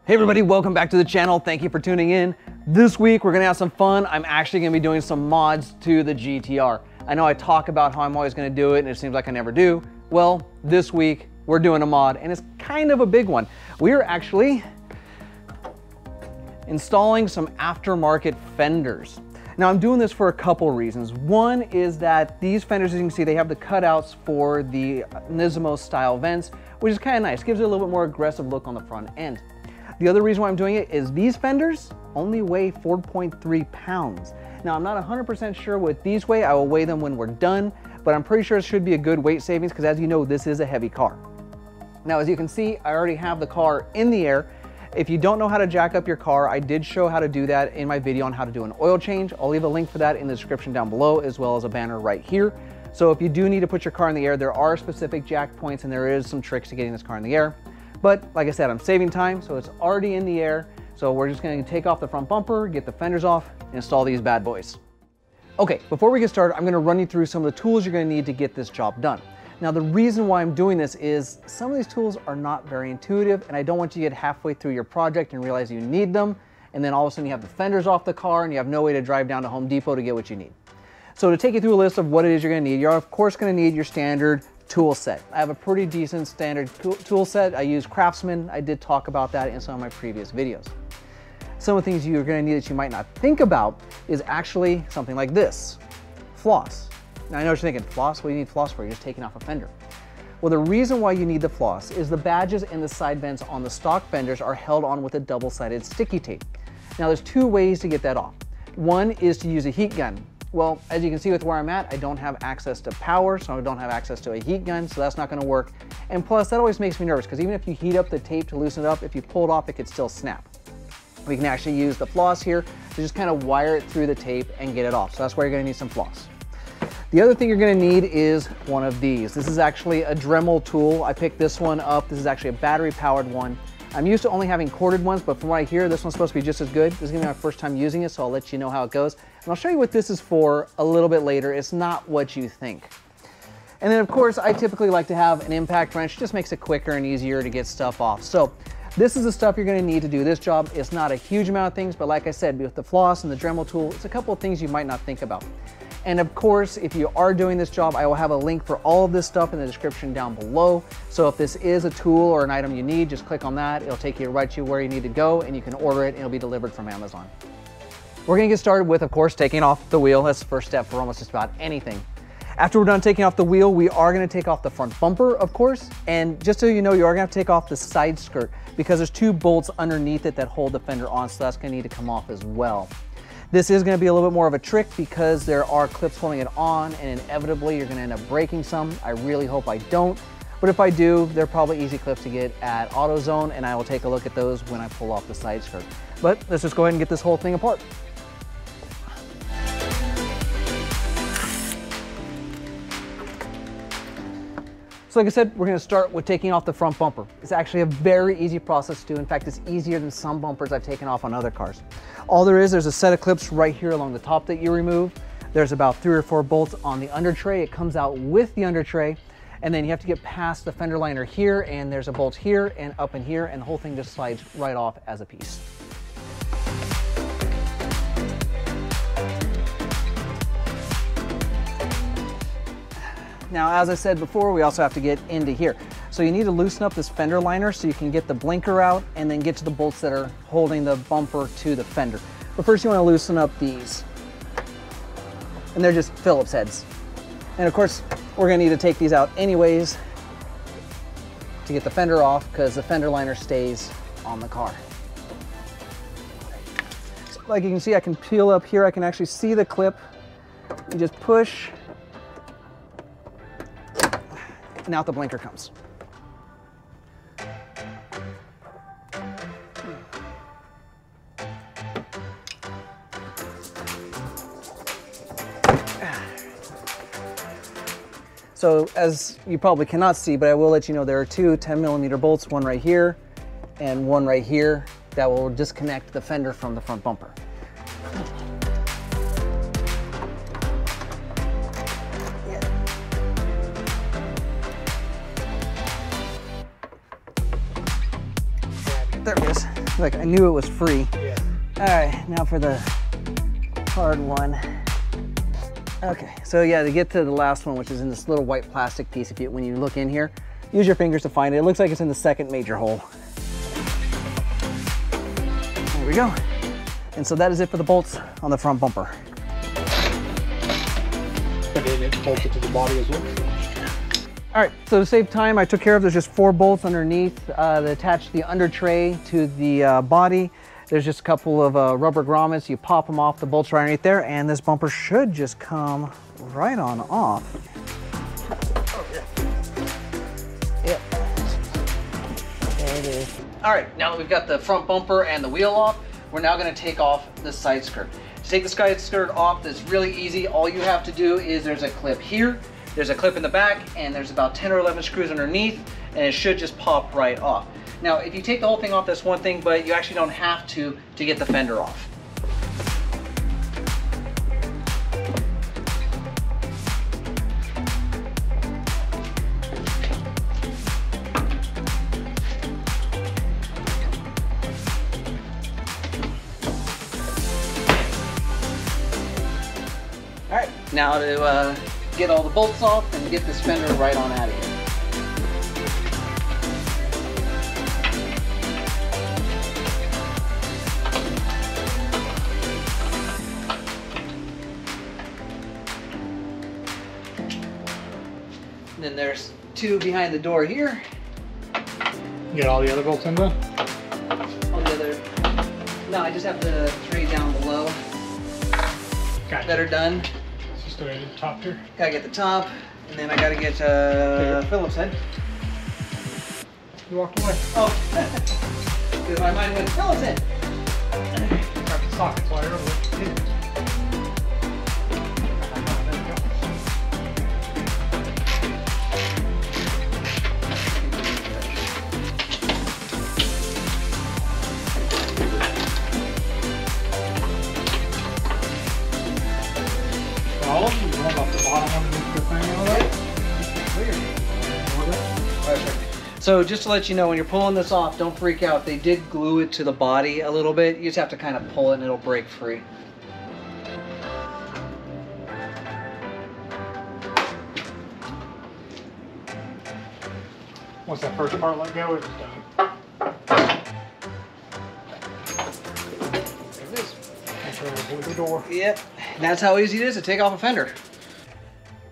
Hey everybody, welcome back to the channel. Thank you for tuning in. This week we're gonna have some fun. I'm actually gonna be doing some mods to the GTR. I know I talk about how I'm always gonna do it and it seems like I never do. Well, this week we're doing a mod and it's kind of a big one. We are actually installing some aftermarket fenders. Now I'm doing this for a couple reasons. One is that these fenders, as you can see, they have the cutouts for the Nismo style vents, which is kind of nice. Gives it a little bit more aggressive look on the front end. The other reason why I'm doing it is these fenders only weigh 4.3 pounds. Now I'm not 100% sure what these weigh. I will weigh them when we're done, but I'm pretty sure it should be a good weight savings because, as you know, this is a heavy car. Now, as you can see, I already have the car in the air. If you don't know how to jack up your car, I did show how to do that in my video on how to do an oil change. I'll leave a link for that in the description down below, as well as a banner right here. So if you do need to put your car in the air, there are specific jack points and there is some tricks to getting this car in the air. But like I said, I'm saving time, so it's already in the air. So we're just gonna take off the front bumper, get the fenders off, and install these bad boys. Okay, before we get started, I'm gonna run you through some of the tools you're gonna need to get this job done. Now, the reason why I'm doing this is some of these tools are not very intuitive, and I don't want you to get halfway through your project and realize you need them, and then all of a sudden you have the fenders off the car and you have no way to drive down to Home Depot to get what you need. So to take you through a list of what it is you're gonna need, you're of course gonna need your standard tool set. I have a pretty decent standard tool set. I use Craftsman. I did talk about that in some of my previous videos. Some of the things you're gonna need that you might not think about is actually something like this, floss. Now I know what you're thinking, floss? What do you need floss for? You're just taking off a fender. Well, the reason why you need the floss is the badges and the side vents on the stock fenders are held on with a double-sided sticky tape. Now there's two ways to get that off. One is to use a heat gun. Well, as you can see with where I'm at, I don't have access to power, so I don't have access to a heat gun, so that's not gonna work. And plus, that always makes me nervous, because even if you heat up the tape to loosen it up, if you pull it off, it could still snap. We can actually use the floss here to just kind of wire it through the tape and get it off. So that's where you're gonna need some floss. The other thing you're gonna need is one of these. This is actually a Dremel tool. I picked this one up. This is actually a battery-powered one. I'm used to only having corded ones, but from what I hear, this one's supposed to be just as good. This is gonna be my first time using it, so I'll let you know how it goes. And I'll show you what this is for a little bit later. It's not what you think. And then of course, I typically like to have an impact wrench. It just makes it quicker and easier to get stuff off. So this is the stuff you're gonna need to do this job. It's not a huge amount of things, but like I said, with the floss and the Dremel tool, it's a couple of things you might not think about. And of course, if you are doing this job, I will have a link for all of this stuff in the description down below. So if this is a tool or an item you need, just click on that. It'll take you right to where you need to go and you can order it and it'll be delivered from Amazon. We're gonna get started with, of course, taking off the wheel. That's the first step for almost just about anything. After we're done taking off the wheel, we are gonna take off the front bumper, of course. And just so you know, you are gonna have to take off the side skirt because there's two bolts underneath it that hold the fender on, so that's gonna need to come off as well. This is gonna be a little bit more of a trick because there are clips holding it on and inevitably you're gonna end up breaking some. I really hope I don't, but if I do, they're probably easy clips to get at AutoZone and I will take a look at those when I pull off the side skirt. But let's just go ahead and get this whole thing apart. So like I said, we're gonna start with taking off the front bumper. It's actually a very easy process to do. In fact, it's easier than some bumpers I've taken off on other cars. All there's a set of clips right here along the top that you remove. There's about 3 or 4 bolts on the under tray. It comes out with the under tray. And then you have to get past the fender liner here, and there's a bolt here and up in here, and the whole thing just slides right off as a piece. Now, as I said before, we also have to get into here. So you need to loosen up this fender liner so you can get the blinker out and then get to the bolts that are holding the bumper to the fender. But first you want to loosen up these. And they're just Phillips heads. And of course, we're going to need to take these out anyways to get the fender off because the fender liner stays on the car. So like you can see, I can peel up here. I can actually see the clip. You just push. And out the blinker comes. So as you probably cannot see, but I will let you know there are 2 10mm bolts, one right here and one right here that will disconnect the fender from the front bumper. There it is. Like I knew it was free. Yeah. All right, now for the hard one. Okay, so yeah, to get to the last one, which is in this little white plastic piece, when you look in here, use your fingers to find it. It looks like it's in the second major hole. There we go. And so that is it for the bolts on the front bumper. And then it's bolted to the body as well. All right, so to save time, I took care of, there's just 4 bolts underneath that attach the under tray to the body. There's just a couple of rubber grommets. You pop them off, the bolts right underneath there, and this bumper should just come right on off. Oh, yeah. Yep. There it is. All right, now that we've got the front bumper and the wheel off, we're now gonna take off the side skirt. To take the side skirt off, that's really easy. All you have to do is there's a clip here, there's a clip in the back, and there's about 10 or 11 screws underneath, and it should just pop right off. Now, if you take the whole thing off, that's one thing, but you actually don't have to get the fender off. All right, now to get all the bolts off and get this fender right on out of here. And then there's 2 behind the door here. You got all the other bolts in there? All the other, no, I just have the 3 down below Gotcha. that are done. It's just the top here. Gotta get the top, and then I gotta get Phillips head. You walked away. Oh, because my mind went, Phillips head. Grab the sockets while you're over there. So just to let you know, when you're pulling this off, don't freak out. They did glue it to the body a little bit. You just have to kind of pull it and it'll break free. Once that first part let go, it's done. There it is. Make sure to hold the door. Yep, that's how easy it is to take off a fender.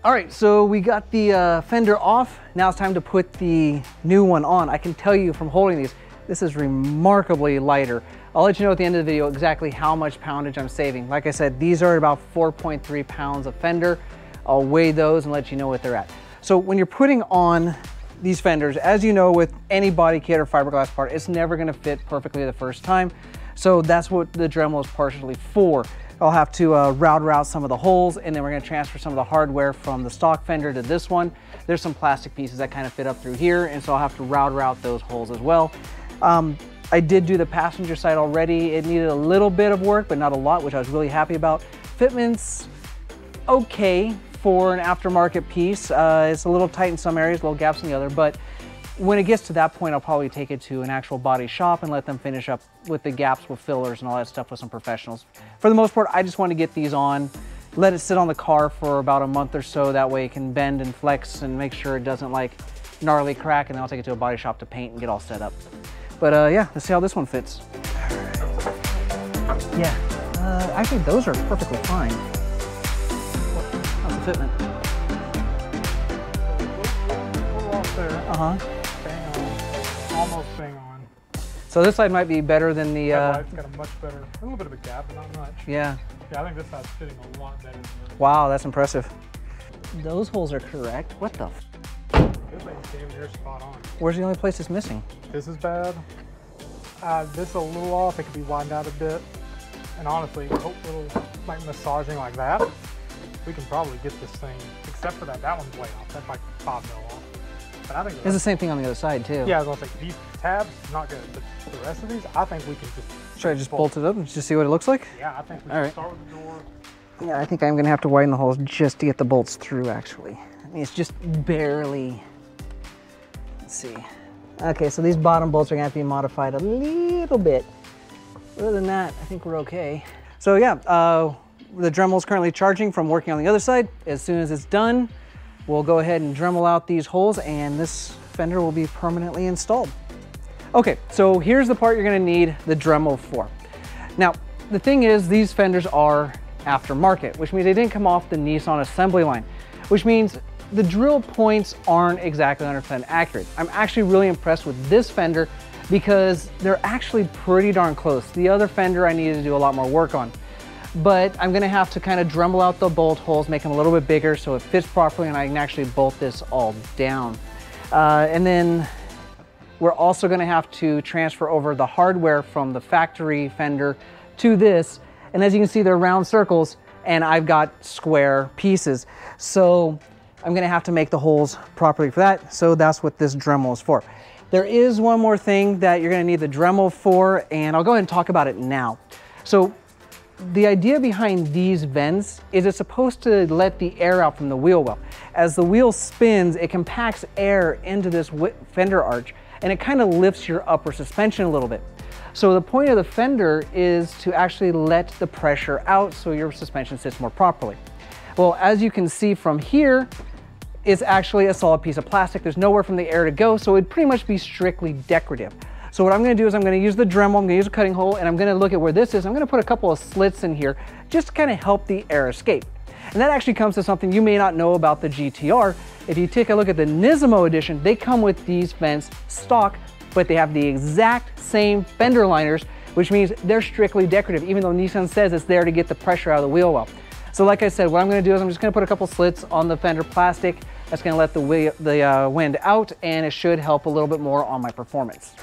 All right, so we got the fender off. Now it's time to put the new one on. I can tell you from holding these, this is remarkably lighter. I'll let you know at the end of the video exactly how much poundage I'm saving. Like I said, these are about 4.3 pounds of fender. I'll weigh those and let you know what they're at. So when you're putting on these fenders, as you know, with any body kit or fiberglass part, it's never gonna fit perfectly the first time. So that's what the Dremel is partially for. I'll have to router out some of the holes, and then we're gonna transfer some of the hardware from the stock fender to this one. There's some plastic pieces that kind of fit up through here, and so I'll have to router out those holes as well. I did do the passenger side already. It needed a little bit of work, but not a lot, which I was really happy about. Fitment's okay for an aftermarket piece. It's a little tight in some areas, little gaps in the other, but when it gets to that point, I'll probably take it to an actual body shop and let them finish up with the gaps with fillers and all that stuff with some professionals. For the most part, I just want to get these on, let it sit on the car for about a month or so. That way it can bend and flex and make sure it doesn't like gnarly crack, and then I'll take it to a body shop to paint and get all set up. But yeah, let's see how this one fits. Yeah, actually those are perfectly fine. How's the fitment? A little off there. Uh-huh. Almost bang on. So this side might be better than the... It's got a much better, a little bit of a gap, but not much. Yeah. Yeah, I think this side's fitting a lot better than this. Wow, that's impressive. Those holes are correct. What the f? This thing's damn near spot on. Where's the only place it's missing? This is bad. This is a little off. It could be widened out a bit. And honestly, with a little like massaging like that, we can probably get this thing, except for that one's way off. That's like 5 mil off. But I think it's the same thing on the other side too. Yeah, I was gonna say, these tabs, not good. But the rest of these, I think we can just... Should I just bolt it up and just see what it looks like? Yeah, I think we All can right. start with the door. Yeah, I think I'm gonna have to widen the holes just to get the bolts through, actually. I mean, it's just barely, let's see. Okay, so these bottom bolts are gonna have to be modified a little bit. Other than that, I think we're okay. So yeah, the Dremel is currently charging from working on the other side. As soon as it's done, we'll go ahead and Dremel out these holes and this fender will be permanently installed. Okay, so here's the part you're gonna need the Dremel for. Now, the thing is, these fenders are aftermarket, which means they didn't come off the Nissan assembly line, which means the drill points aren't exactly 100% accurate. I'm actually really impressed with this fender because they're actually pretty darn close. The other fender I needed to do a lot more work on, but I'm gonna have to kind of Dremel out the bolt holes, make them a little bit bigger so it fits properly and I can actually bolt this all down. And then we're also gonna have to transfer over the hardware from the factory fender to this. And as you can see, they're round circles and I've got square pieces. So I'm gonna have to make the holes properly for that. So that's what this Dremel is for. There is one more thing that you're gonna need the Dremel for, and I'll go ahead and talk about it now. So the idea behind these vents is it's supposed to let the air out from the wheel well. As the wheel spins, it compacts air into this fender arch and it kind of lifts your upper suspension a little bit. So the point of the fender is to actually let the pressure out so your suspension sits more properly. Well, as you can see from here, it's actually a solid piece of plastic. There's nowhere from the air to go, so it'd pretty much be strictly decorative. So what I'm gonna do is I'm gonna use the Dremel, I'm gonna use a cutting hole, and I'm gonna look at where this is. I'm gonna put a couple of slits in here just to kind of help the air escape. And that actually comes to something you may not know about the GTR. If you take a look at the Nismo edition, they come with these vents stock, but they have the exact same fender liners, which means they're strictly decorative, even though Nissan says it's there to get the pressure out of the wheel well. So like I said, what I'm gonna do is I'm just gonna put a couple slits on the fender plastic. That's gonna let the wind out, and it should help a little bit more on my performance.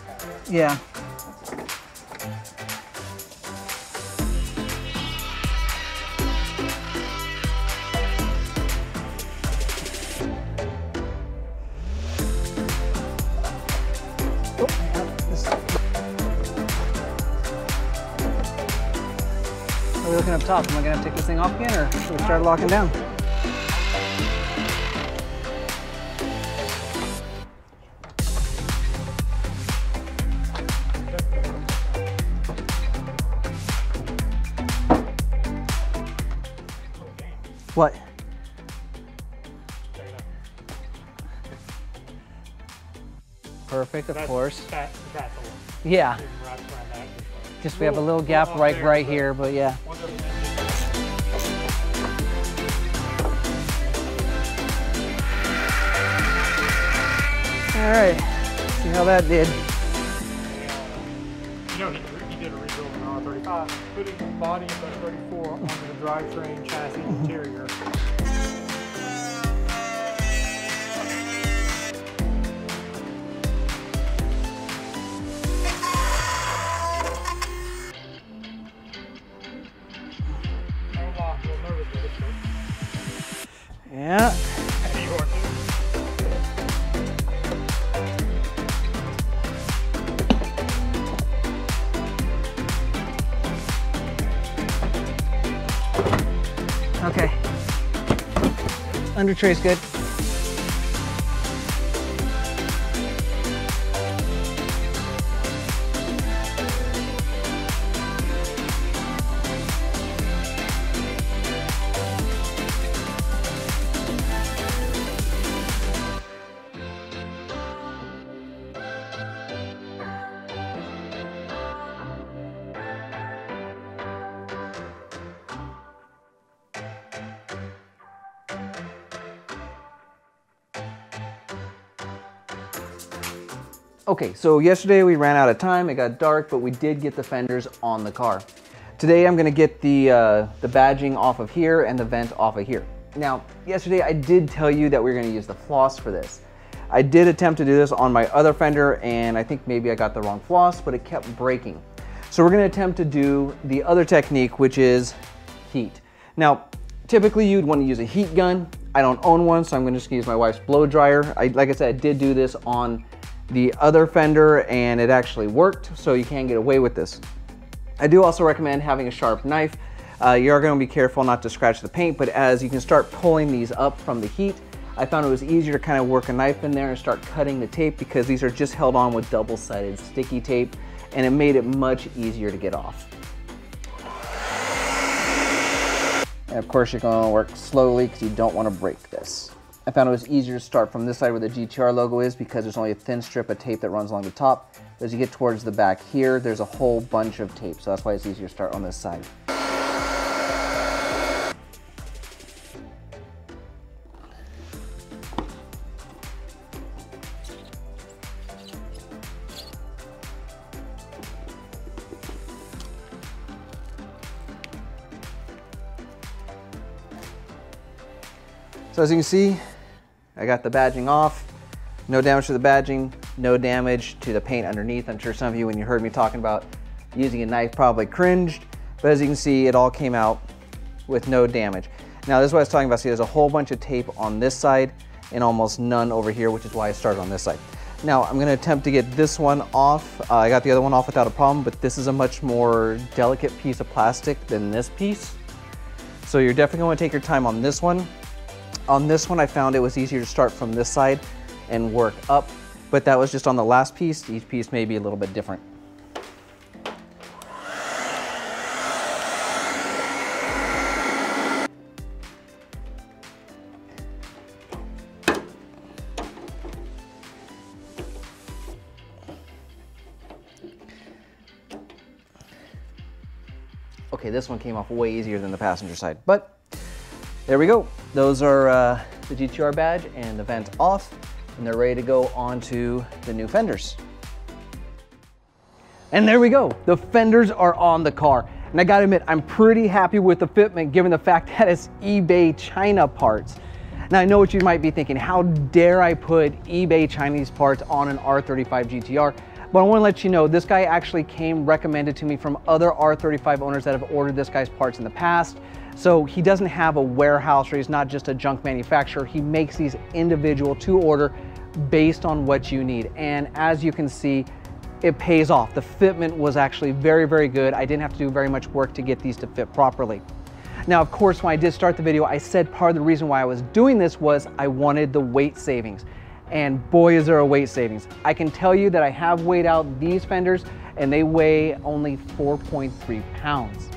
Yeah. Are we looking up top? Am I gonna have to take this thing off again, or should we start locking down? What? Perfect, of course. Yeah. Just we have a little gap right here, but yeah. All right, see how that did. You know, he did a rebuild on the R35, putting the body of the 34 onto the drivetrain chassis interior. Yeah. Okay. Under tray's good. Okay, so yesterday we ran out of time, it got dark, but we did get the fenders on the car. Today I'm gonna get the badging off of here and the vent off of here. Now, yesterday I did tell you that we were gonna use the floss for this. I did attempt to do this on my other fender and I think maybe I got the wrong floss, but it kept breaking. So we're gonna attempt to do the other technique, which is heat. Now, typically you'd wanna use a heat gun. I don't own one, so I'm gonna just use my wife's blow dryer. Like I said, I did do this on the other fender and it actually worked, so you can get away with this. I do also recommend having a sharp knife. You are going to be careful not to scratch the paint, but as you can start pulling these up from the heat, I found it was easier to kind of work a knife in there and start cutting the tape because these are just held on with double-sided sticky tape, and it made it much easier to get off. And of course, you're going to work slowly because you don't want to break this. I found it was easier to start from this side where the GTR logo is because there's only a thin strip of tape that runs along the top. As you get towards the back here, there's a whole bunch of tape, so that's why it's easier to start on this side. So as you can see, I got the badging off. No damage to the badging, no damage to the paint underneath. I'm sure some of you, when you heard me talking about using a knife, probably cringed, but as you can see, it all came out with no damage. Now this is what I was talking about. See, there's a whole bunch of tape on this side and almost none over here, which is why I started on this side. Now I'm gonna attempt to get this one off. I got the other one off without a problem, but this is a much more delicate piece of plastic than this piece. So you're definitely gonna take your time on this one. On this one, I found it was easier to start from this side and work up, but that was just on the last piece. Each piece may be a little bit different. Okay, this one came off way easier than the passenger side, but there we go. Those are the GTR badge and the vent off, and they're ready to go onto the new fenders. And there we go. The fenders are on the car. And I gotta admit, I'm pretty happy with the fitment given the fact that it's eBay China parts. Now I know what you might be thinking, how dare I put eBay Chinese parts on an R35 GTR? But I wanna let you know, this guy actually came recommended to me from other R35 owners that have ordered this guy's parts in the past. So he doesn't have a warehouse, or he's not just a junk manufacturer. He makes these individual to order based on what you need. And as you can see, it pays off. The fitment was actually very, very good. I didn't have to do very much work to get these to fit properly. Now, of course, when I did start the video, I said part of the reason why I was doing this was I wanted the weight savings. And boy, is there a weight savings. I can tell you that I have weighed out these fenders and they weigh only 4.3 pounds.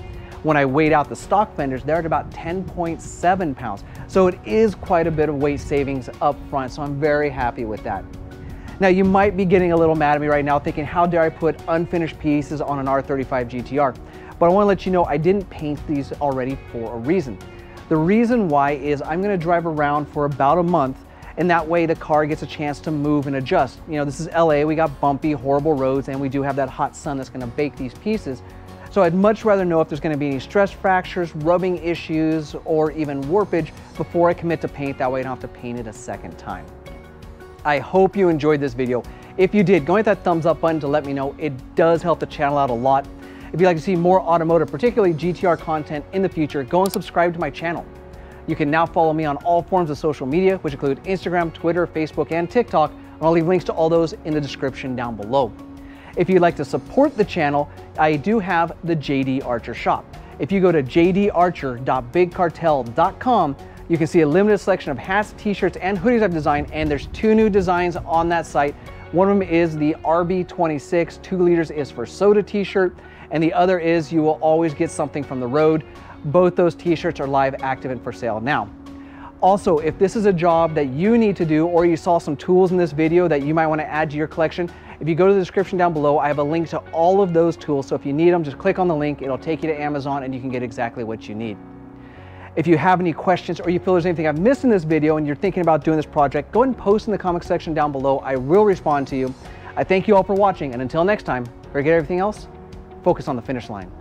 When I weighed out the stock fenders, they're at about 10.7 pounds. So it is quite a bit of weight savings up front, so I'm very happy with that. Now you might be getting a little mad at me right now thinking, how dare I put unfinished pieces on an R35 GTR? But I wanna let you know I didn't paint these already for a reason. The reason why is I'm gonna drive around for about a month, and that way the car gets a chance to move and adjust. You know, this is LA, we got bumpy, horrible roads, and we do have that hot sun that's gonna bake these pieces. So I'd much rather know if there's gonna be any stress fractures, rubbing issues, or even warpage before I commit to paint. That way I don't have to paint it a second time. I hope you enjoyed this video. If you did, go hit that thumbs up button to let me know. It does help the channel out a lot. If you'd like to see more automotive, particularly GTR content in the future, go and subscribe to my channel. You can now follow me on all forms of social media, which include Instagram, Twitter, Facebook, and TikTok, and I'll leave links to all those in the description down below. If you'd like to support the channel, I do have the JD Archer shop. If you go to jdarcher.bigcartel.com, you can see a limited selection of hats, t-shirts, and hoodies I've designed, and there's 2 new designs on that site. One of them is the RB26 2 liters is for soda t-shirt, and the other is you will always get something from the road. Both those t-shirts are live, active, and for sale now. Also, if this is a job that you need to do, or you saw some tools in this video that you might want to add to your collection, if you go to the description down below, I have a link to all of those tools. So if you need them, just click on the link. It'll take you to Amazon and you can get exactly what you need. If you have any questions or you feel there's anything I've missed in this video and you're thinking about doing this project, go ahead and post in the comment section down below. I will respond to you. I thank you all for watching, and until next time, forget everything else, focus on the finish line.